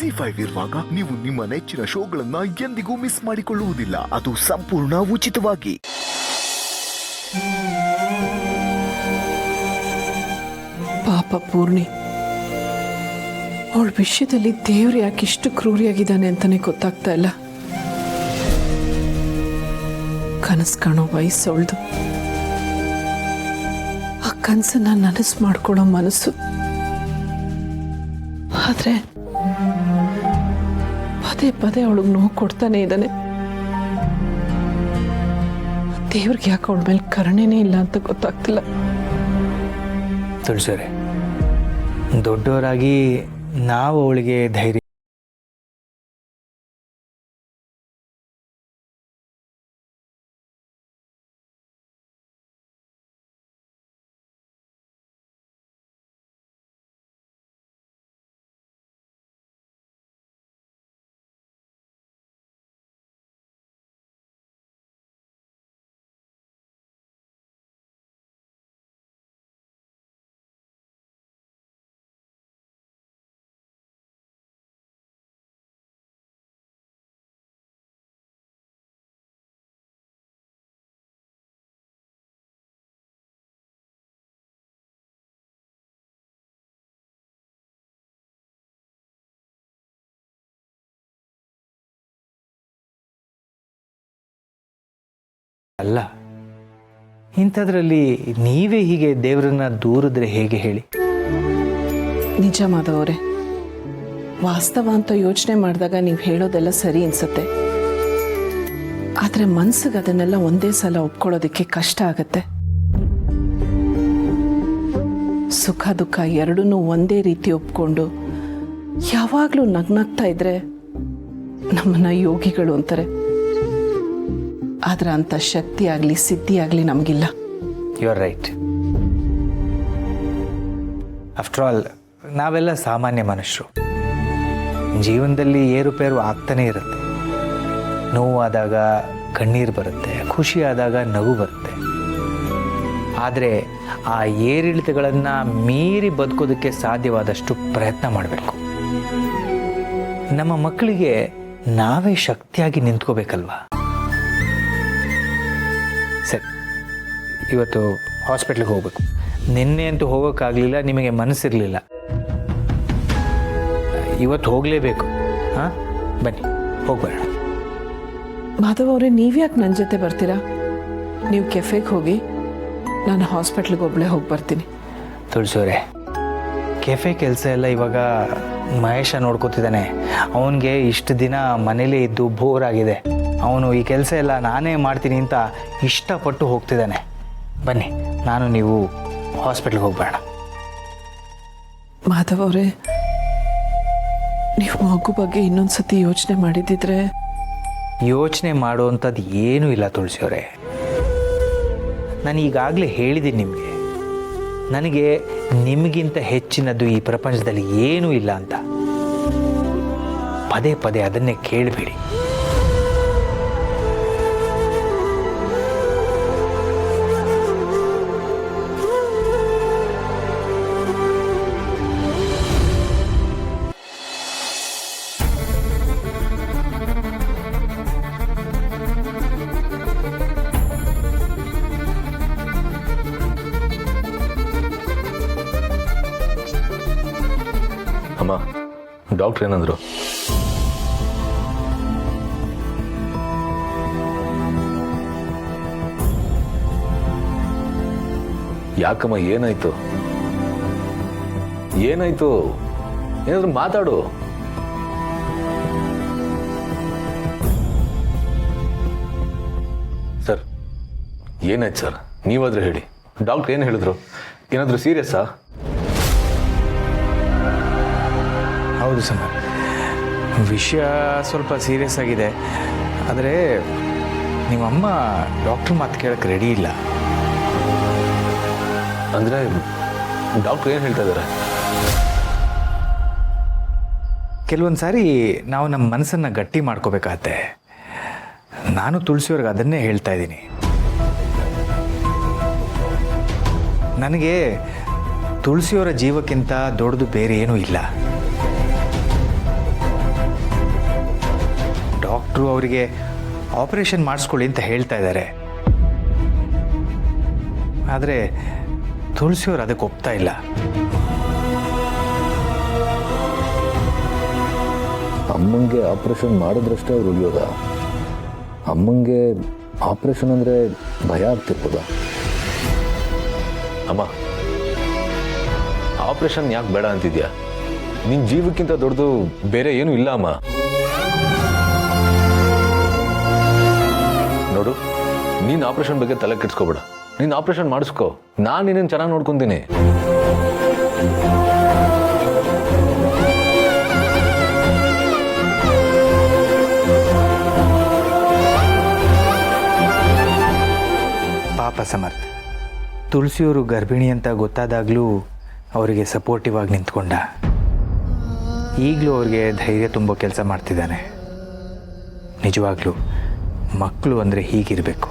ಜಿ5 ಇರುವಾಗ ನೀವು ನಿಮ್ಮ ನೆಚ್ಚಿನ ಶೋಗಳನ್ನ ಎಂದಿಗೂ ಮಿಸ್ ಮಾಡಿಕೊಳ್ಳುವುದಿಲ್ಲ. ಅದು ಸಂಪೂರ್ಣ ಉಚಿತವಾಗಿ. ಪಾಪ ಪೂರ್ಣಿ, ಅವಳ ವಿಷಯದಲ್ಲಿ ದೇವ್ರು ಯಾಕೆ ಇಷ್ಟು ಕ್ರೂರಿಯಾಗಿದ್ದಾನೆ ಅಂತಾನೆ ಗೊತ್ತಾಗ್ತಾ ಇಲ್ಲ. ಕನಸು ಕಾಣೋ ವಯಸ್ಸವಳ್ದು. ಆ ಕನಸನ್ನ ನನಸು ಮಾಡ್ಕೊಳ್ಳೋ ಮನಸ್ಸು. ಆದ್ರೆ ಪದೇ ಪದೇ ಅವಳಿಗೆ ನೋವು ಕೊಡ್ತಾನೆ ಇದ್ದಾನೆ. ದೇವ್ರಿಗೆ ಯಾಕೆ ಅವಳ ಮೇಲೆ ಕರುಣೆನೇ ಇಲ್ಲ ಅಂತ ಗೊತ್ತಾಗ್ತಿಲ್ಲ. ತುಳಸಿಯವರೇ, ದೊಡ್ಡವರಾಗಿ ನಾವು ಅವಳಿಗೆ ಧೈರ್ಯ ಅಲ್ಲ. ಇಂಥದ್ರಲ್ಲಿ ನೀವೇ ಹೀಗೆ ದೇವರನ್ನ ದೂರಿದ್ರೆ ಹೇಗೆ ಹೇಳಿ? ನಿಜ ಮಾಧವರೇ, ವಾಸ್ತವ ಅಂತ ಯೋಚನೆ ಮಾಡಿದಾಗ ನೀವು ಹೇಳೋದೆಲ್ಲ ಸರಿ ಅನ್ಸುತ್ತೆ. ಆದರೆ ಮನ್ಸಿಗೆ ಅದನ್ನೆಲ್ಲ ಒಂದೇ ಸಲ ಒಪ್ಕೊಳ್ಳೋದಕ್ಕೆ ಕಷ್ಟ ಆಗತ್ತೆ. ಸುಖ ದುಃಖ ಎರಡನ್ನೂ ಒಂದೇ ರೀತಿ ಒಪ್ಕೊಂಡು ಯಾವಾಗಲೂ ನಗ್ನಗ್ತಾ ಇದ್ರೆ ನಮ್ಮನ್ನ ಯೋಗಿಗಳು ಅಂತಾರೆ. ಆದ್ರೆ ಅಂಥ ಶಕ್ತಿ ಆಗಲಿ ಸಿದ್ಧಿ ಆಗಲಿ ನಮಗಿಲ್ಲ. You are right. After all ನಾವೆಲ್ಲ ಸಾಮಾನ್ಯ ಮನುಷ್ಯರು. ಜೀವನದಲ್ಲಿ ಏರುಪೇರು ಆಗ್ತಾನೆ ಇರುತ್ತೆ. ನೋವಾದಾಗ ಕಣ್ಣೀರು ಬರುತ್ತೆ, ಖುಷಿ ಆದಾಗ ನಗು ಬರುತ್ತೆ. ಆದರೆ ಆ ಏರಿಳಿತಗಳನ್ನು ಮೀರಿ ಬದುಕೋದಕ್ಕೆ ಸಾಧ್ಯವಾದಷ್ಟು ಪ್ರಯತ್ನ ಮಾಡಬೇಕು. ನಮ್ಮ ಮಕ್ಕಳಿಗೆ ನಾವೇ ಶಕ್ತಿಯಾಗಿ ನಿಂತ್ಕೋಬೇಕಲ್ವಾ? ಸರಿ, ಇವತ್ತು ಹಾಸ್ಪಿಟ್ಲಿಗೆ ಹೋಗಬೇಕು. ನಿನ್ನೆ ಅಂತೂ ಹೋಗೋಕ್ಕಾಗಲಿಲ್ಲ, ನಿಮಗೆ ಮನಸ್ಸಿರಲಿಲ್ಲ. ಇವತ್ತು ಹೋಗಲೇಬೇಕು. ಹಾಂ, ಬನ್ನಿ ಹೋಗ್ಬೇಡ. ಮಾಧವ್ ಅವರೇ, ನೀವ್ಯಾಕೆ ನನ್ನ ಜೊತೆ ಬರ್ತೀರಾ? ನೀವು ಕೆಫೆಗೆ ಹೋಗಿ, ನಾನು ಹಾಸ್ಪಿಟ್ಲಿಗೆ ಒಬ್ಬಳೇ ಹೋಗಿ ಬರ್ತೀನಿ. ತುಳಸಿಯವರೇ, ಕೆಫೆ ಕೆಲಸ ಎಲ್ಲ ಇವಾಗ ಮಹೇಶ ನೋಡ್ಕೋತಿದ್ದಾನೆ. ಅವನಿಗೆ ಇಷ್ಟು ದಿನ ಮನೇಲೇ ಇದ್ದು ಬೋರ್ ಆಗಿದೆ. ಅವನು ಈ ಕೆಲಸ ಎಲ್ಲ ನಾನೇ ಮಾಡ್ತೀನಿ ಅಂತ ಇಷ್ಟಪಟ್ಟು ಹೋಗ್ತಿದ್ದಾನೆ. ಬನ್ನಿ, ನಾನು ನೀವು ಹಾಸ್ಪಿಟ್ಲಿಗೆ ಹೋಗ್ಬೇಡ. ಮಾಧವ್ ಅವರೇ, ನೀವು ಮಗು ಬಗ್ಗೆ ಇನ್ನೊಂದ್ಸತಿ ಯೋಚನೆ ಮಾಡಿದ್ದಿದ್ರೆ. ಯೋಚನೆ ಮಾಡುವಂಥದ್ದು ಏನೂ ಇಲ್ಲ ತುಳಸಿಯವರೇ. ನಾನು ಈಗಾಗಲೇ ಹೇಳಿದ್ದೀನಿ ನಿಮಗೆ, ನನಗೆ ನಿಮಗಿಂತ ಹೆಚ್ಚಿನದು ಈ ಪ್ರಪಂಚದಲ್ಲಿ ಏನೂ ಇಲ್ಲ ಅಂತ. ಪದೇ ಪದೇ ಅದನ್ನೇ ಕೇಳಬೇಡಿ. ಅಮ್ಮ, ಡಾಕ್ಟ್ರ್ ಏನಂದ್ರು? ಯಾಕಮ್ಮ, ಏನಾಯ್ತು? ಏನಾಯ್ತು? ಏನಾದ್ರು ಮಾತಾಡು. ಸರ್, ಏನಾಯ್ತು ಸರ್? ನೀವಾದ್ರೂ ಹೇಳಿ. ಡಾಕ್ಟ್ರ್ ಏನು ಹೇಳಿದ್ರು? ಏನಾದರೂ ಸೀರಿಯಸ್ಸಾ? ಹೌದು ಸಮ, ವಿಷಯ ಸ್ವಲ್ಪ ಸೀರಿಯಸ್ ಆಗಿದೆ. ಆದರೆ ನಿಮ್ಮಮ್ಮ ಡಾಕ್ಟ್ರ್ ಮಾತು ಕೇಳಕ್ಕೆ ರೆಡಿ ಇಲ್ಲ. ಅಂದರೆ ಡಾಕ್ಟ್ರ್ ಏನು ಹೇಳ್ತಾ ಇದ್ದಾರೆ? ಕೆಲವೊಂದು ಸಾರಿ ನಾವು ನಮ್ಮ ಮನಸ್ಸನ್ನು ಗಟ್ಟಿ ಮಾಡ್ಕೋಬೇಕಾಗತ್ತೆ. ನಾನು ತುಳಸಿಯವ್ರಿಗೆ ಅದನ್ನೇ ಹೇಳ್ತಾ ಇದ್ದೀನಿ. ನನಗೆ ತುಳಸಿಯವರ ಜೀವಕ್ಕಿಂತ ದೊಡ್ಡದು ಬೇರೆ ಏನೂ ಇಲ್ಲ. ಡಾಕ್ಟ್ರು ಅವರಿಗೆ ಆಪರೇಷನ್ ಮಾಡಿಸ್ಕೊಳ್ಳಿ ಅಂತ ಹೇಳ್ತಾ ಇದ್ದಾರೆ. ಆದರೆ ತುಳಸಿಯವರು ಅದಕ್ಕೆ ಒಪ್ತಾ ಇಲ್ಲ. ಅಮ್ಮಂಗೆ ಆಪರೇಷನ್ ಮಾಡಿದ್ರಷ್ಟೇ ಅವ್ರು ಉಳಿಯೋದ? ಅಮ್ಮಂಗೆ ಆಪರೇಷನ್ ಅಂದರೆ ಭಯ ಆಗ್ತಿರ್ಬೋದಾ? ಅಮ್ಮ, ಆಪರೇಷನ್ ಯಾಕೆ ಬೇಡ ಅಂತಿದ್ಯಾ? ನಿನ್ನ ಜೀವಕ್ಕಿಂತ ದೊಡ್ಡದು ಬೇರೆ ಏನೂ ಇಲ್ಲ ಅಮ್ಮ. ನೋಡು, ನೀನು ಆಪರೇಷನ್ ಬಗ್ಗೆ ತಲೆ ಕೆಡ್ಸ್ಕೋಬೇಡ. ನೀನು ಆಪರೇಷನ್ ಮಾಡಿಸ್ಕೋ, ನಾನು ನಿನ್ನನ್ನು ಚೆನ್ನಾಗಿ ನೋಡ್ಕೊತೀನಿ. ಪಾಪ ಸಮರ್ಥ, ತುಳಸಿಯವರು ಗರ್ಭಿಣಿ ಅಂತ ಗೊತ್ತಾದಾಗಲೂ ಅವರಿಗೆ ಸಪೋರ್ಟಿವ್ ಆಗಿ ನಿಂತ್ಕೊಂಡ. ಈಗಲೂ ಅವ್ರಿಗೆ ಧೈರ್ಯ ತುಂಬೋ ಕೆಲಸ ಮಾಡ್ತಿದ್ದಾನೆ. ನಿಜವಾಗ್ಲೂ ಮಕ್ಕಳು ಅಂದರೆ ಹೀಗಿರಬೇಕು.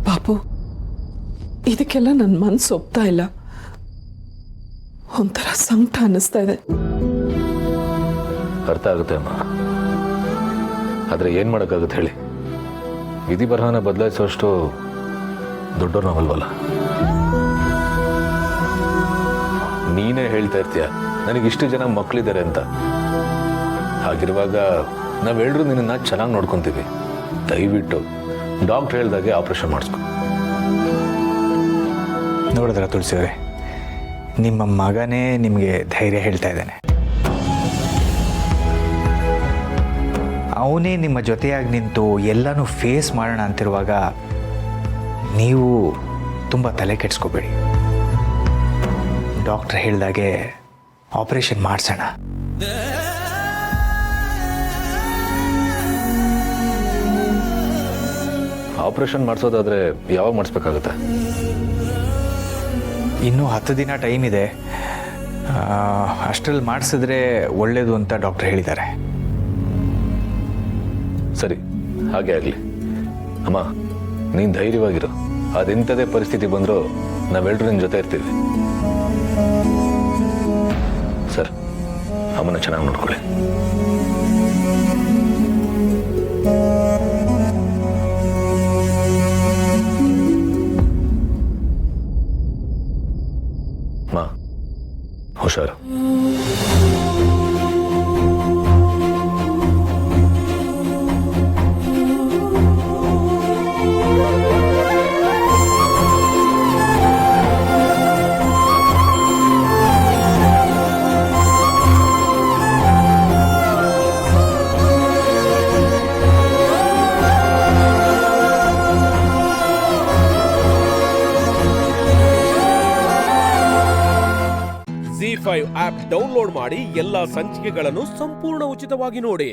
ಪಾಪು, ಇದಕ್ಕೆಲ್ಲ ನನ್ನ ಮನಸ್ಸು ಒಪ್ತಾ ಇಲ್ಲ. ಒಂಥರ ಸಂಕಟ ಅನ್ನಿಸ್ತಾ ಇದೆ. ಅರ್ಥ ಆಗುತ್ತೆ ಅಮ್ಮ, ಆದರೆ ಏನು ಮಾಡೋಕ್ಕಾಗುತ್ತೆ ಹೇಳಿ? ವಿಧಿ ಬರಹನ ಬದಲಾಯಿಸೋಷ್ಟು ದೊಡ್ಡವ್ರು ನಾವಲ್ವಲ್ಲ. ನೀನೇ ಹೇಳ್ತಾ ಇರ್ತೀಯ ನನಗಿಷ್ಟು ಜನ ಮಕ್ಕಳಿದ್ದಾರೆ ಅಂತ. ಹಾಗಿರುವಾಗ ನಾವೆಲ್ಲರೂ ನಿನ್ನನ್ನು ಚೆನ್ನಾಗಿ ನೋಡ್ಕೊತೀವಿ. ದಯವಿಟ್ಟು ಡಾಕ್ಟ್ರ್ ಹೇಳ್ದಾಗೆ ಆಪರೇಷನ್ ಮಾಡಿಸ್ಕೊ. ನೋಡಿದ್ರ ತುಳಸಿಯವರೇ, ನಿಮ್ಮ ಮಗನೇ ನಿಮಗೆ ಧೈರ್ಯ ಹೇಳ್ತಾ ಇದ್ದಾನೆ. ಅವನೇ ನಿಮ್ಮ ಜೊತೆಯಾಗಿ ನಿಂತು ಎಲ್ಲನೂ ಫೇಸ್ ಮಾಡೋಣ ಅಂತಿರುವಾಗ ನೀವು ತುಂಬ ತಲೆ ಕೆಡಿಸ್ಕೋಬೇಡಿ. ಡಾಕ್ಟ್ರ್ ಹೇಳ್ದಾಗೆ ಆಪರೇಷನ್ ಮಾಡಿಸೋಣ. ಆಪರೇಷನ್ ಮಾಡಿಸೋದಾದ್ರೆ ಯಾವಾಗ ಮಾಡಿಸ್ಬೇಕಾಗುತ್ತೆ? ಇನ್ನೂ 10 ದಿನ ಟೈಮ್ ಇದೆ. ಅಷ್ಟರಲ್ಲಿ ಮಾಡಿಸಿದ್ರೆ ಒಳ್ಳೆಯದು ಅಂತ ಡಾಕ್ಟ್ರ್ ಹೇಳಿದ್ದಾರೆ. ಸರಿ, ಹಾಗೆ ಆಗಲಿ. ಅಮ್ಮ, ನೀನು ಧೈರ್ಯವಾಗಿರು. ಅದೆಂಥದೇ ಪರಿಸ್ಥಿತಿ ಬಂದರೂ ನಾವೆಲ್ಲರೂ ನಿನ್ನ ಜೊತೆ ಇರ್ತೀವಿ. ಸರ್, ಅಮ್ಮನ ಚೆನ್ನಾಗಿ ನೋಡ್ಕೊಳ್ಳಿ. ಮಾ, ಹುಷಾರು. ZEE5 ಆಪ್ ಡೌನ್ಲೋಡ್ ಮಾಡಿ ಎಲ್ಲಾ ಸಂಚಿಕೆಗಳನ್ನು ಸಂಪೂರ್ಣ ಉಚಿತವಾಗಿ ನೋಡಿ.